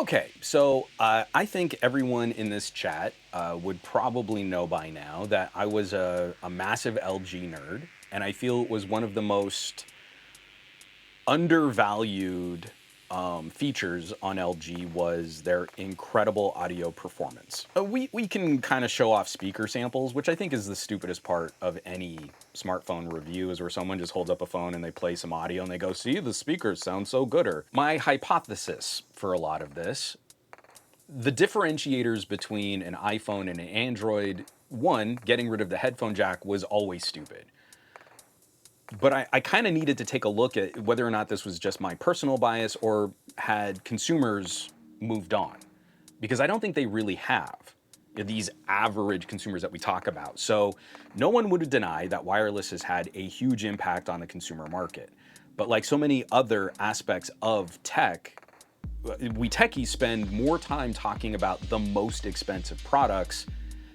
Okay, so I think everyone in this chat would probably know by now that I was a massive LG nerd, and I feel it was one of the most undervalued features on LG was their incredible audio performance. We can kind of show off speaker samples, which I think is the stupidest part of any smartphone review, is where someone just holds up a phone and they play some audio and they go, see, the speakers sound so gooder. My hypothesis for a lot of this, the differentiators between an iPhone and an Android, one, getting rid of the headphone jack was always stupid. But I kind of needed to take a look at whether or not this was just my personal bias or had consumers moved on. Because I don't think they really have, these average consumers that we talk about. So no one would deny that wireless has had a huge impact on the consumer market. But like so many other aspects of tech, we techies spend more time talking about the most expensive products,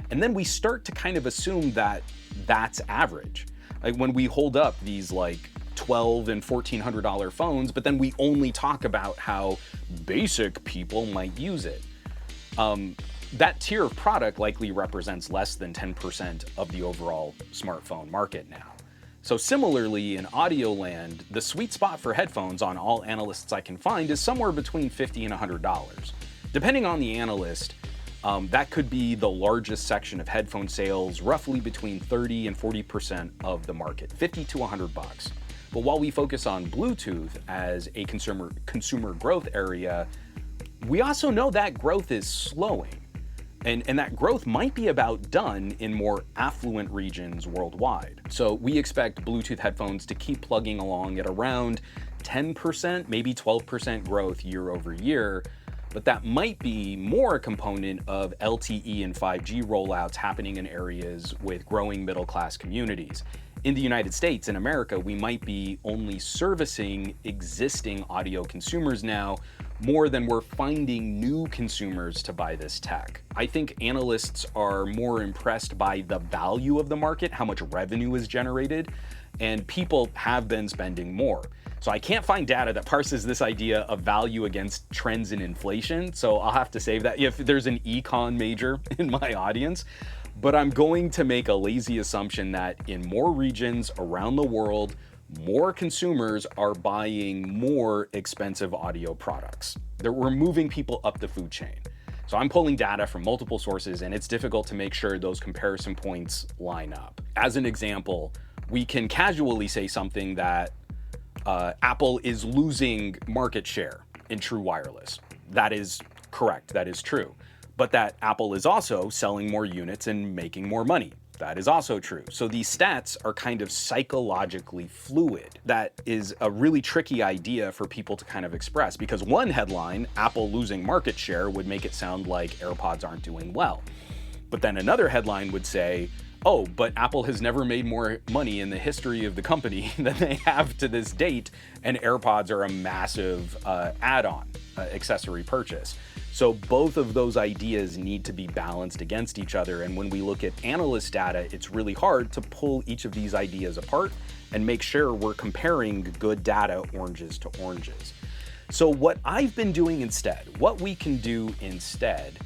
and then we start to kind of assume that that's average. Like when we hold up these like $1,200 and $1,400 phones, but then we only talk about how basic people might use it. That tier of product likely represents less than 10% of the overall smartphone market now. So similarly, in audio land, the sweet spot for headphones on all analysts I can find is somewhere between $50 and $100. Depending on the analyst, that could be the largest section of headphone sales, roughly between 30 and 40% of the market, 50 to 100 bucks. But while we focus on Bluetooth as a consumer growth area, we also know that growth is slowing. And that growth might be about done in more affluent regions worldwide. So we expect Bluetooth headphones to keep plugging along at around 10%, maybe 12% growth year over year. But that might be more a component of LTE and 5G rollouts happening in areas with growing middle-class communities. In the United States, in America, we might be only servicing existing audio consumers now more than we're finding new consumers to buy this tech. I think analysts are more impressed by the value of the market, how much revenue is generated, and people have been spending more. So I can't find data that parses this idea of value against trends in inflation, so I'll have to save that if there's an econ major in my audience. But I'm going to make a lazy assumption that in more regions around the world, more consumers are buying more expensive audio products. We're moving people up the food chain. So I'm pulling data from multiple sources, and it's difficult to make sure those comparison points line up. As an example, we can casually say something that Apple is losing market share in true wireless. That is correct, that is true. But that Apple is also selling more units and making more money. That is also true. So these stats are kind of psychologically fluid. That is a really tricky idea for people to kind of express, because one headline, Apple losing market share, would make it sound like AirPods aren't doing well. But then another headline would say, oh, but Apple has never made more money in the history of the company than they have to this date, and AirPods are a massive add-on accessory purchase. So both of those ideas need to be balanced against each other, and when we look at analyst data, it's really hard to pull each of these ideas apart and make sure we're comparing good data, oranges to oranges. So what I've been doing instead, what we can do instead,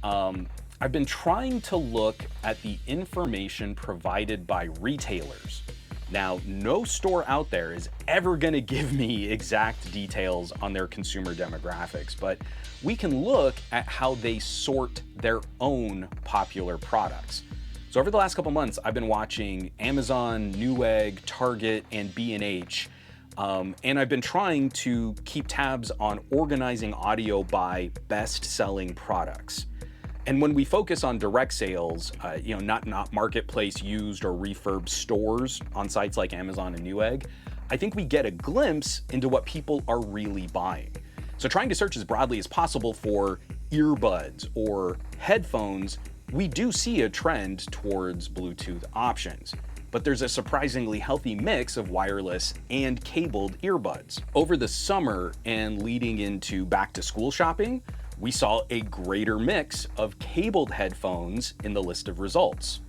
I've been trying to look at the information provided by retailers. Now, no store out there is ever going to give me exact details on their consumer demographics, but we can look at how they sort their own popular products. So over the last couple months, I've been watching Amazon, Newegg, Target, and B&H, and I've been trying to keep tabs on organizing audio by best-selling products. And when we focus on direct sales, not marketplace used or refurb stores on sites like Amazon and Newegg, I think we get a glimpse into what people are really buying. So trying to search as broadly as possible for earbuds or headphones, we do see a trend towards Bluetooth options. But there's a surprisingly healthy mix of wireless and cabled earbuds. Over the summer and leading into back to school shopping, we saw a greater mix of cabled headphones in the list of results.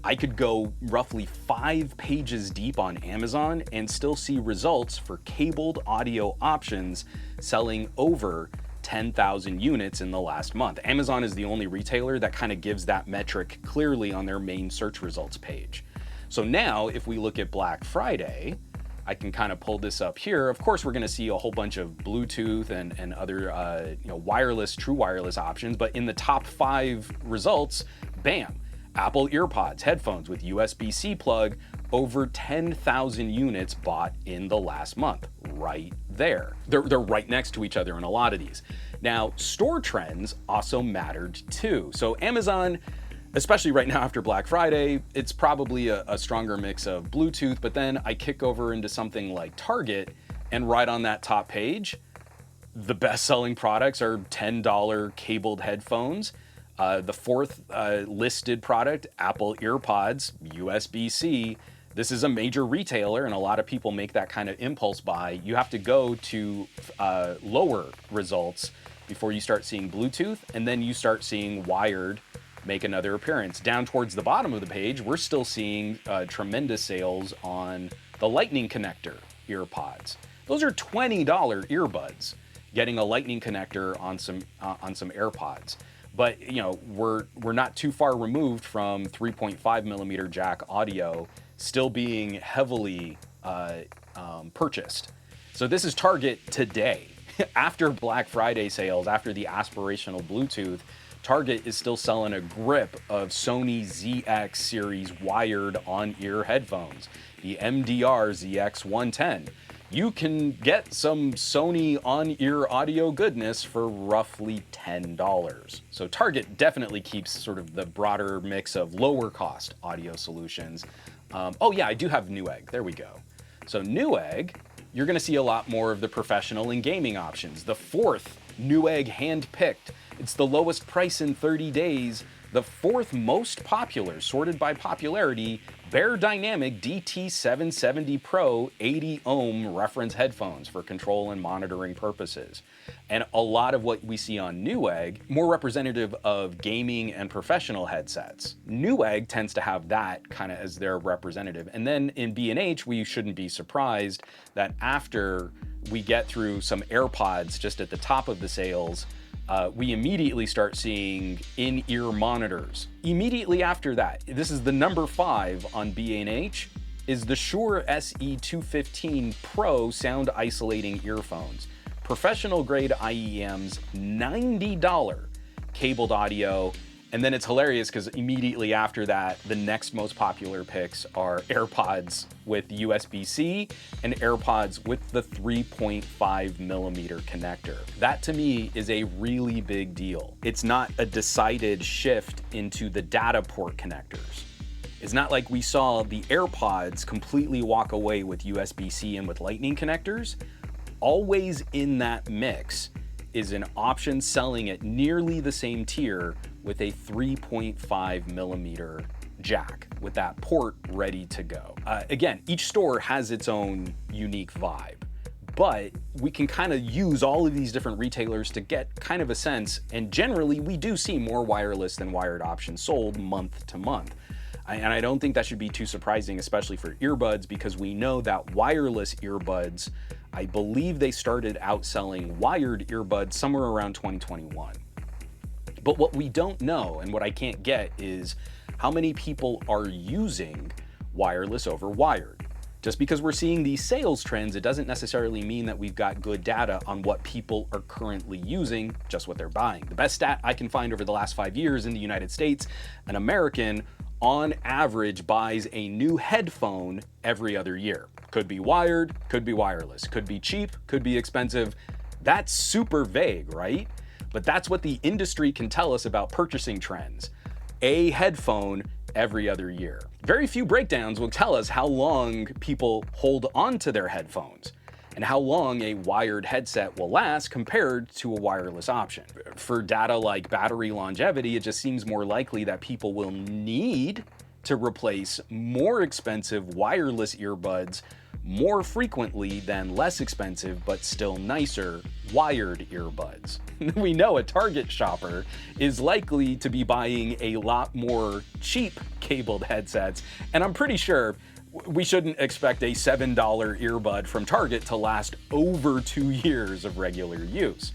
I could go roughly 5 pages deep on Amazon and still see results for cabled audio options selling over 10,000 units in the last month. Amazon is the only retailer that kind of gives that metric clearly on their main search results page. So now if we look at Black Friday, I can kind of pull this up here. Of course, we're going to see a whole bunch of Bluetooth and other wireless, true wireless options, but in the top 5 results, bam, Apple EarPods, headphones with USB-C plug, over 10,000 units bought in the last month, right there. They're right next to each other in a lot of these. Now, store trends also mattered too. So Amazon, especially right now after Black Friday, it's probably a stronger mix of Bluetooth, but then I kick over into something like Target, and right on that top page, the best-selling products are $10 cabled headphones. The fourth listed product, Apple EarPods, USB-C. This is a major retailer, and a lot of people make that kind of impulse buy. You have to go to lower results before you start seeing Bluetooth, and then you start seeing wired make another appearance. Down towards the bottom of the page, we're still seeing tremendous sales on the Lightning connector EarPods. Those are $20 earbuds, getting a Lightning connector on some AirPods. But we're not too far removed from 3.5 millimeter jack audio still being heavily purchased. So this is Target today. After Black Friday sales, after the aspirational Bluetooth, Target is still selling a grip of Sony ZX series wired on-ear headphones, the MDR ZX110. You can get some Sony on-ear audio goodness for roughly $10. So Target definitely keeps sort of the broader mix of lower cost audio solutions. Oh yeah, I do have Newegg, there we go. So Newegg, you're gonna see a lot more of the professional and gaming options. The fourth Newegg hand-picked. It's the lowest price in 30 days, the fourth most popular, sorted by popularity, Bear Dynamic DT770 Pro 80 ohm reference headphones for control and monitoring purposes. And a lot of what we see on Newegg, more representative of gaming and professional headsets. Newegg tends to have that kind of as their representative. And then in B&H, we shouldn't be surprised that after we get through some AirPods just at the top of the sales, we immediately start seeing in-ear monitors. Immediately after that, this is the number 5 on B&H, is the Shure SE215 Pro sound isolating earphones. Professional grade IEMs, $90 cabled audio. And then it's hilarious because immediately after that, the next most popular picks are AirPods with USB-C and AirPods with the 3.5 millimeter connector. That to me is a really big deal. It's not a decided shift into the data port connectors. It's not like we saw the AirPods completely walk away with USB-C and with Lightning connectors. Always in that mix is an option selling at nearly the same tier with a 3.5 millimeter jack with that port ready to go. Again, each store has its own unique vibe, but we can kind of use all of these different retailers to get kind of a sense, and generally we do see more wireless than wired options sold month to month. And I don't think that should be too surprising, especially for earbuds, because we know that wireless earbuds, I believe they started outselling wired earbuds somewhere around 2021. But what we don't know, and what I can't get, is how many people are using wireless over wired. Just because we're seeing these sales trends, it doesn't necessarily mean that we've got good data on what people are currently using, just what they're buying. The best stat I can find over the last 5 years in the United States, an American on average buys a new headphone every other year. Could be wired, could be wireless, could be cheap, could be expensive. That's super vague, right? But that's what the industry can tell us about purchasing trends. A headphone every other year. Very few breakdowns will tell us how long people hold on to their headphones and how long a wired headset will last compared to a wireless option. For data like battery longevity, it just seems more likely that people will need to replace more expensive wireless earbuds more frequently than less expensive but still nicer wired earbuds. We know a Target shopper is likely to be buying a lot more cheap cabled headsets, and I'm pretty sure we shouldn't expect a $7 earbud from Target to last over 2 years of regular use.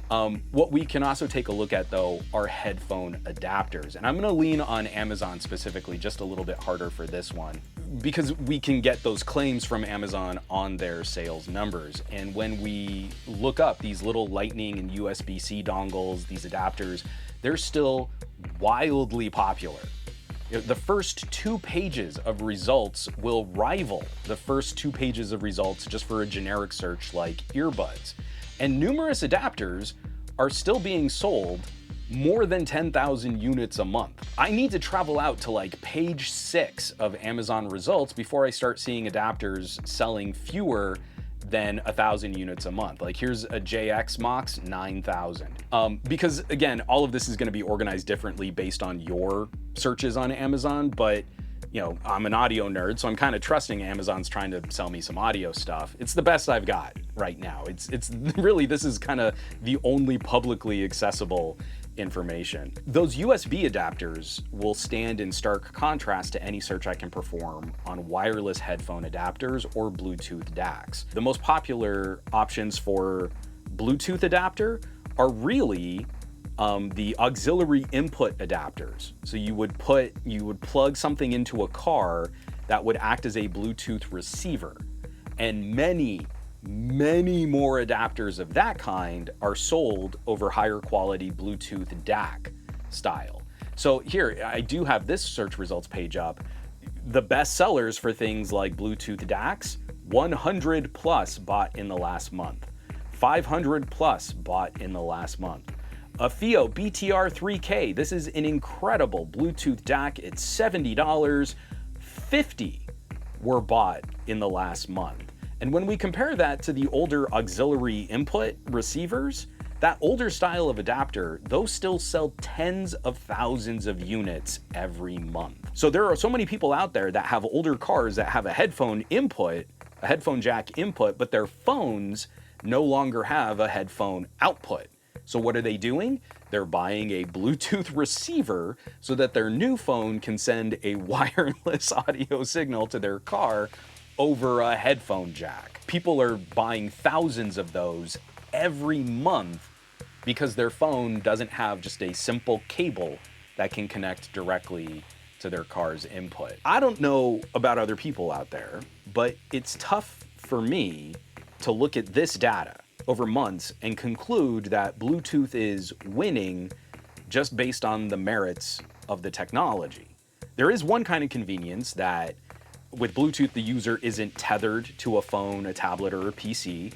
What we can also take a look at, though, are headphone adapters. And I'm going to lean on Amazon specifically just a little bit harder for this one, because we can get those claims from Amazon on their sales numbers. And when we look up these little Lightning and USB-C dongles, these adapters, they're still wildly popular. The first 2 pages of results will rival the first 2 pages of results just for a generic search like earbuds. And numerous adapters are still being sold more than 10,000 units a month. I need to travel out to like page 6 of Amazon results before I start seeing adapters selling fewer than 1,000 units a month. Like here's a JX Mox 9,000. Because again, all of this is going to be organized differently based on your searches on Amazon, but you know, I'm an audio nerd, so I'm kind of trusting Amazon's trying to sell me some audio stuff. It's the best I've got right now. It's really, this is kind of the only publicly accessible information. Those USB adapters will stand in stark contrast to any search I can perform on wireless headphone adapters or Bluetooth DACs. The most popular options for Bluetooth adapter are really the auxiliary input adapters. So you would plug something into a car that would act as a Bluetooth receiver. And many more adapters of that kind are sold over higher quality Bluetooth DAC style. So here, I do have this search results page up. The best sellers for things like Bluetooth DACs, 100 plus bought in the last month. 500 plus bought in the last month. A FIO BTR3K, this is an incredible Bluetooth DAC, it's $70, 50 were bought in the last month. And when we compare that to the older auxiliary input receivers, that older style of adapter, those still sell tens of thousands of units every month. So there are so many people out there that have older cars that have a headphone input, a headphone jack input, but their phones no longer have a headphone output. So what are they doing? They're buying a Bluetooth receiver so that their new phone can send a wireless audio signal to their car over a headphone jack. People are buying thousands of those every month because their phone doesn't have just a simple cable that can connect directly to their car's input. I don't know about other people out there, but it's tough for me to look at this data over months and conclude that Bluetooth is winning just based on the merits of the technology. There is one kind of convenience that with Bluetooth, the user isn't tethered to a phone, a tablet, or a PC.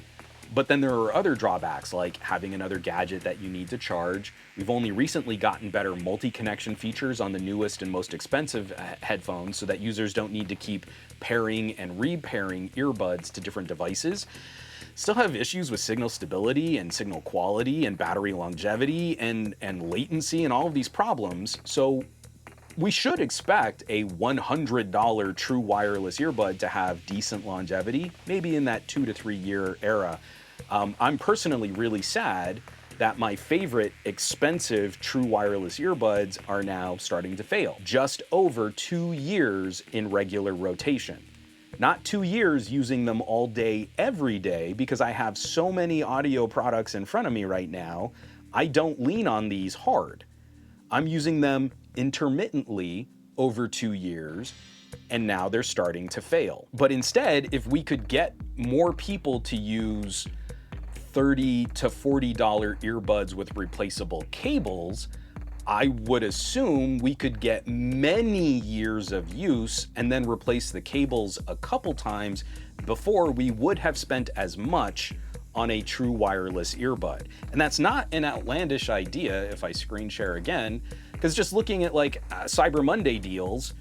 But then there are other drawbacks, like having another gadget that you need to charge. We've only recently gotten better multi-connection features on the newest and most expensive headphones so that users don't need to keep pairing and repairing earbuds to different devices. Still have issues with signal stability and signal quality and battery longevity and latency and all of these problems. So we should expect a $100 true wireless earbud to have decent longevity, maybe in that 2 to 3 year era. I'm personally really sad that my favorite expensive true wireless earbuds are now starting to fail. Just over 2 years in regular rotation. Not 2 years using them all day, every day, because I have so many audio products in front of me right now, I don't lean on these hard. I'm using them intermittently over 2 years, and now they're starting to fail. But instead, if we could get more people to use $30 to $40 earbuds with replaceable cables, I would assume we could get many years of use and then replace the cables a couple times before we would have spent as much on a true wireless earbud. And that's not an outlandish idea if I screen share again, because just looking at like Cyber Monday deals,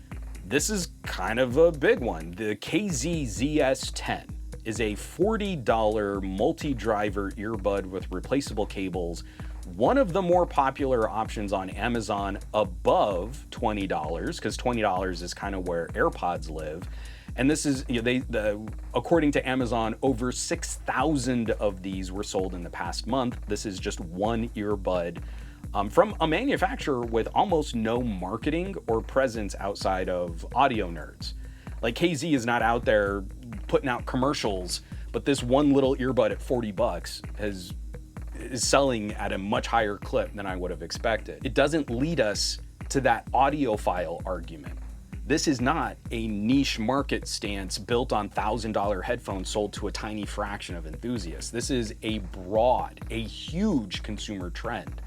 this is kind of a big one. The KZ-ZS10 is a $40 multi-driver earbud with replaceable cables, one of the more popular options on Amazon above $20, because $20 is kind of where AirPods live. And this is, you know, according to Amazon, over 6,000 of these were sold in the past month. This is just one earbud from a manufacturer with almost no marketing or presence outside of audio nerds. Like KZ is not out there putting out commercials, but this one little earbud at $40 is selling at a much higher clip than I would have expected. It doesn't lead us to that audiophile argument. This is not a niche market stance built on $1,000 headphones sold to a tiny fraction of enthusiasts. This is a broad, a huge consumer trend.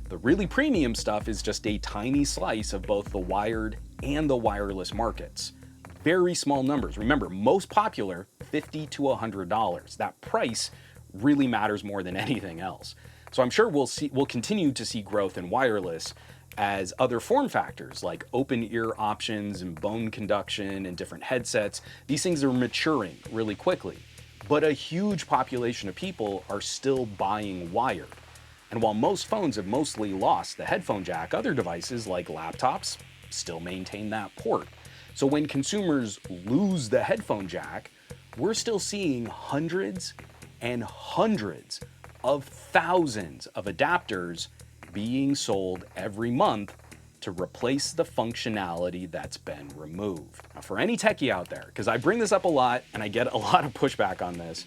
The really premium stuff is just a tiny slice of both the wired and the wireless markets. Very small numbers. Remember, most popular, $50 to $100. That price really matters more than anything else. So I'm sure we'll continue to see growth in wireless as other form factors like open ear options and bone conduction and different headsets, these things are maturing really quickly. But a huge population of people are still buying wired. And while most phones have mostly lost the headphone jack, other devices like laptops still maintain that port. So when consumers lose the headphone jack, we're still seeing hundreds and hundreds of thousands of adapters being sold every month to replace the functionality that's been removed. Now, for any techie out there, because I bring this up a lot and I get a lot of pushback on this,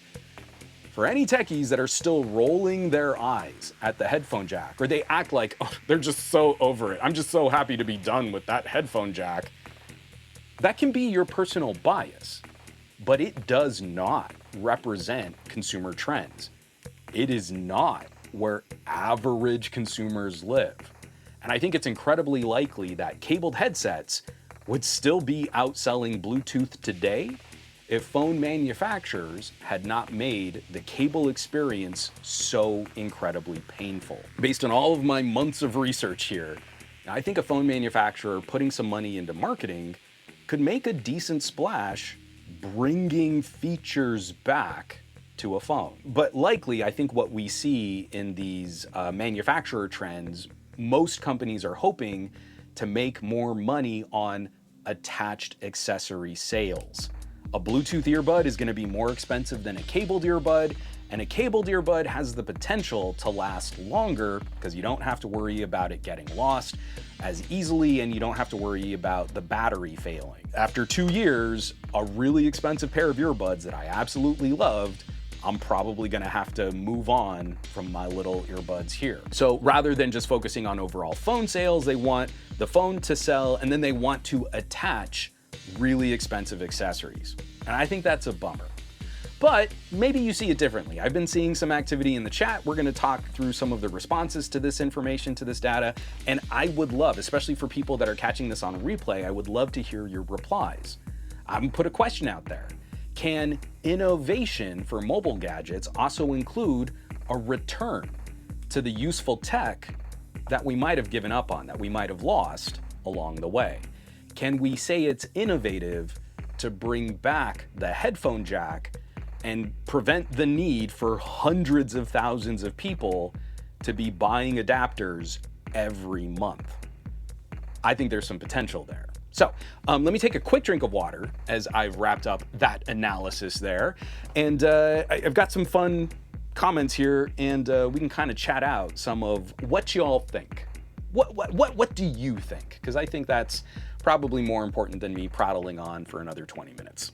for any techies that are still rolling their eyes at the headphone jack, or they act like, oh, they're just so over it, I'm just so happy to be done with that headphone jack, that can be your personal bias, but it does not represent consumer trends. It is not where average consumers live. And I think it's incredibly likely that cabled headsets would still be outselling Bluetooth today if phone manufacturers had not made the cable experience so incredibly painful. Based on all of my months of research here, I think a phone manufacturer putting some money into marketing could make a decent splash bringing features back to a phone. But likely, I think what we see in these manufacturer trends, most companies are hoping to make more money on attached accessory sales. A Bluetooth earbud is going to be more expensive than a cabled earbud, and a cabled earbud has the potential to last longer because you don't have to worry about it getting lost as easily, and you don't have to worry about the battery failing. After 2 years, a really expensive pair of earbuds that I absolutely loved, I'm probably gonna have to move on from my little earbuds here. So rather than just focusing on overall phone sales, they want the phone to sell, and then they want to attach really expensive accessories. And I think that's a bummer. But maybe you see it differently. I've been seeing some activity in the chat. We're gonna talk through some of the responses to this information, to this data, and I would love, especially for people that are catching this on replay, I would love to hear your replies. I'm gonna put a question out there. Can innovation for mobile gadgets also include a return to the useful tech that we might have given up on, that we might have lost along the way? Can we say it's innovative to bring back the headphone jack and prevent the need for hundreds of thousands of people to be buying adapters every month? I think there's some potential there. So let me take a quick drink of water as I've wrapped up that analysis there. And I've got some fun comments here, and we can kind of chat out some of what y'all think. What do you think? Because I think that's probably more important than me prattling on for another 20 minutes.